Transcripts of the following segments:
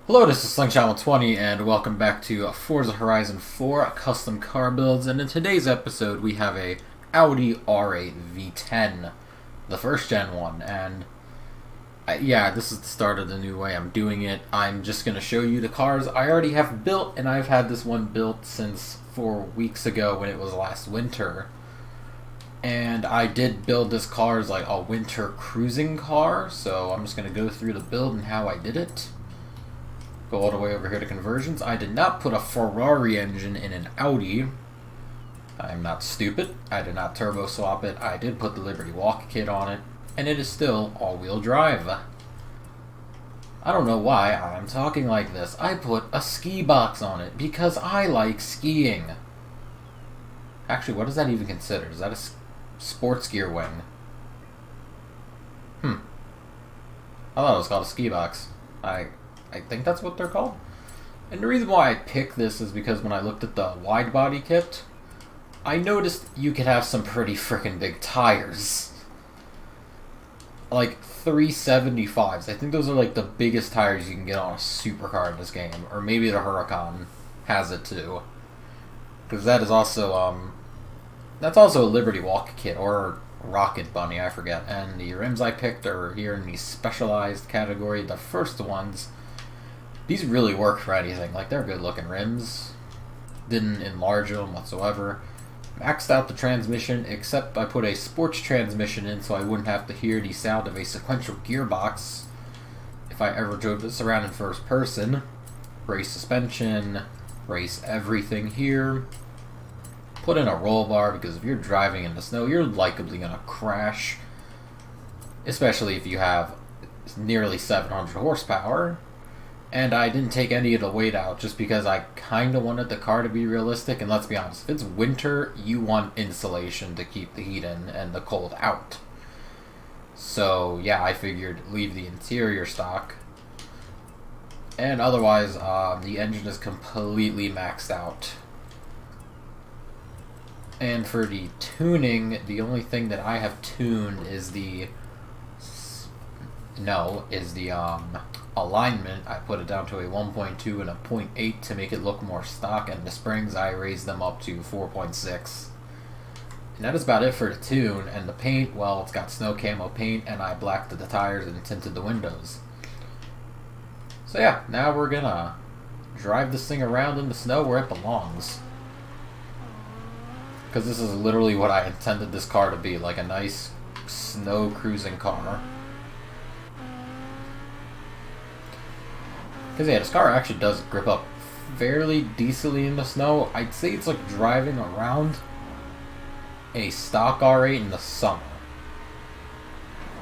Hello, this is Slingshot120, and welcome back to Forza Horizon 4 custom car builds. And in today's episode, we have a Audi R8 V10, the first gen one. And yeah, this is the start of the new way I'm doing it. I'm just going to show you the cars I already have built, and I've had this one built since 4 weeks ago when it was last winter. And I did build this car as like a winter cruising car, so I'm just going to go through the build and how I did it. Go all the way over here to conversions. I did not put a Ferrari engine in an Audi. I'm not stupid. I did not turbo swap it. I did put the Liberty Walk kit on it, and it is still all-wheel drive. I don't know why I'm talking like this. I put a ski box on it because I like skiing. Actually, what does that even consider? Is that a sports gear wing? I thought it was called a ski box. I think that's what they're called. And the reason why I picked this is because when I looked at the wide body kit, I noticed you could have some pretty freaking big tires. Like 375s. I think those are like the biggest tires you can get on a supercar in this game. Or maybe the Huracan has it too. Because that is also, that's also a Liberty Walk kit, or Rocket Bunny, I forget. And the rims I picked are here in the specialized category. The first ones, these really work for anything. Like, they're good looking rims. Didn't enlarge them whatsoever. Maxed out the transmission, except I put a sports transmission in so I wouldn't have to hear the sound of a sequential gearbox if I ever drove this around in first person. Race suspension, race everything here. Put in a roll bar because if you're driving in the snow, you're likely going to crash. Especially if you have nearly 700 horsepower. And I didn't take any of the weight out just because I kind of wanted the car to be realistic. And let's be honest, if it's winter, you want insulation to keep the heat in and the cold out. So yeah, I figured leave the interior stock. And otherwise, the engine is completely maxed out. And for the tuning, the only thing that I have tuned is the alignment. I put it down to a 1.2 and a 0.8 to make it look more stock, and the springs I raised them up to 4.6. And that is about it for the tune. And the paint, well, it's got snow camo paint, and I blacked the tires and tinted the windows. So yeah, now we're gonna drive this thing around in the snow where it belongs. Because this is literally what I intended this car to be, like a nice snow cruising car. Because yeah, this car actually does grip up fairly decently in the snow. I'd say it's like driving around a stock R8 in the summer.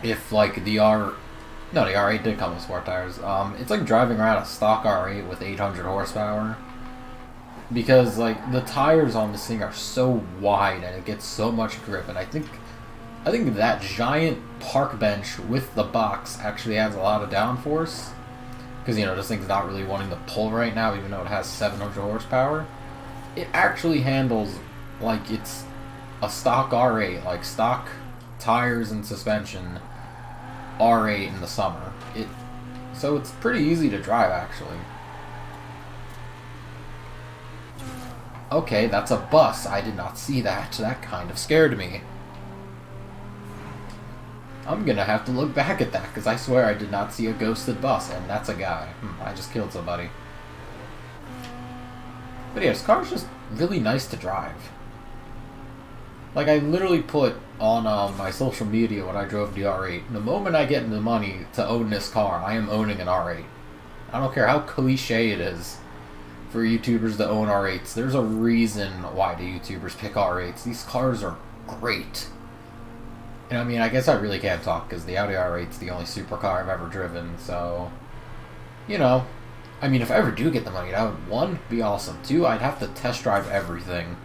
If like the R8 did come with sport tires. It's like driving around a stock R8 with 800 horsepower. Because like the tires on this thing are so wide and it gets so much grip, and I think that giant park bench with the box actually adds a lot of downforce. Because, you know, this thing's not really wanting to pull right now, even though it has 700 horsepower. It actually handles like it's a stock R8, like stock tires and suspension R8 in the summer. So it's pretty easy to drive, actually. Okay, that's a bus. I did not see that. That kind of scared me. I'm gonna have to look back at that, because I swear I did not see a ghosted bus, and that's a guy. I just killed somebody. But yeah, this car's just really nice to drive. Like, I literally put on my social media when I drove the R8, the moment I get the money to own this car, I am owning an R8. I don't care how cliche it is for YouTubers to own R8s. There's a reason why the YouTubers pick R8s. These cars are great. And I mean, I guess I really can't talk because the Audi R8 is the only supercar I've ever driven, so, you know, I mean, if I ever do get the money, that would, 1, be awesome. 2, I'd have to test drive everything.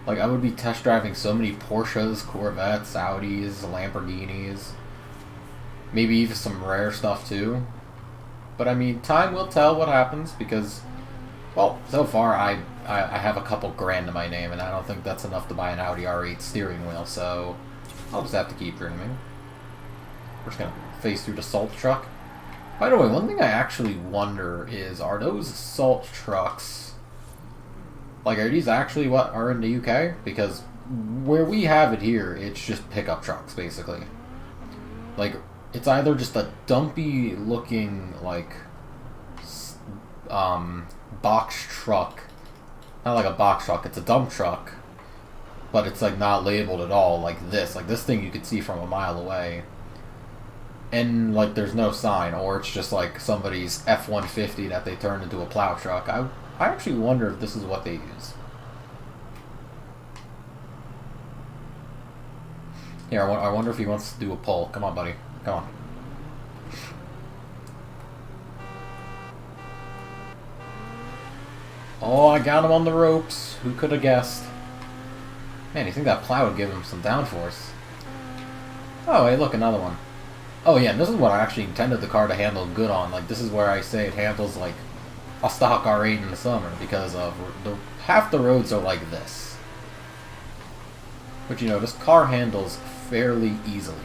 Like, I would be test driving so many Porsches, Corvettes, Audis, Lamborghinis, maybe even some rare stuff too. But I mean, time will tell what happens because, well, so far I have a couple grand to my name, and I don't think that's enough to buy an Audi R8 steering wheel, so I'll just have to keep dreaming. We're just gonna phase through the salt truck. By the way, one thing I actually wonder is, are those assault trucks, like, are these actually what are in the UK? Because where we have it here, it's just pickup trucks, basically. Like, it's either just a dumpy looking, like, box truck. Not like a box truck, it's a dump truck. But it's, like, not labeled at all, like this. Like, this thing you could see from a mile away. And, like, there's no sign. Or it's just, like, somebody's F-150 that they turned into a plow truck. I actually wonder if this is what they use. Here, I wonder if he wants to do a poll. Come on, buddy. Come on. Oh, I got him on the ropes. Who could have guessed? Man, you think that plow would give him some downforce? Oh, hey, look, another one. Oh, yeah, and this is what I actually intended the car to handle good on. Like, this is where I say it handles like a stock R8 in the summer, because of half the roads are like this. But, you know, this car handles fairly easily.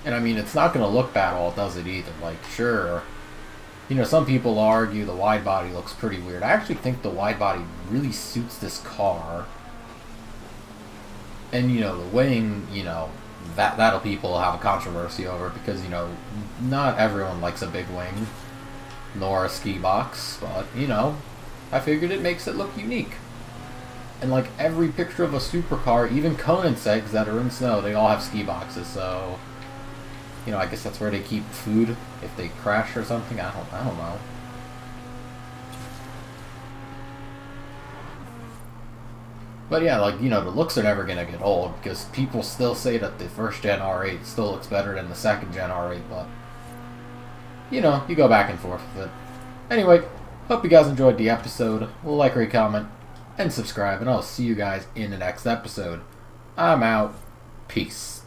And, I mean, it's not going to look bad while it does it either. Like, sure, you know, some people argue the wide body looks pretty weird. I actually think the wide body really suits this car. And, you know, the wing, you know, that'll people have a controversy over, because, you know, not everyone likes a big wing, nor a ski box, but, you know, I figured it makes it look unique. And, like, every picture of a supercar, even Conan's eggs that are in snow, they all have ski boxes, so, you know, I guess that's where they keep food if they crash or something. I don't know. But yeah, like, you know, the looks are never gonna get old, because people still say that the first gen R8 still looks better than the second gen R8, but, you know, you go back and forth with it. Anyway, hope you guys enjoyed the episode. Like, rate, comment, and subscribe, and I'll see you guys in the next episode. I'm out. Peace.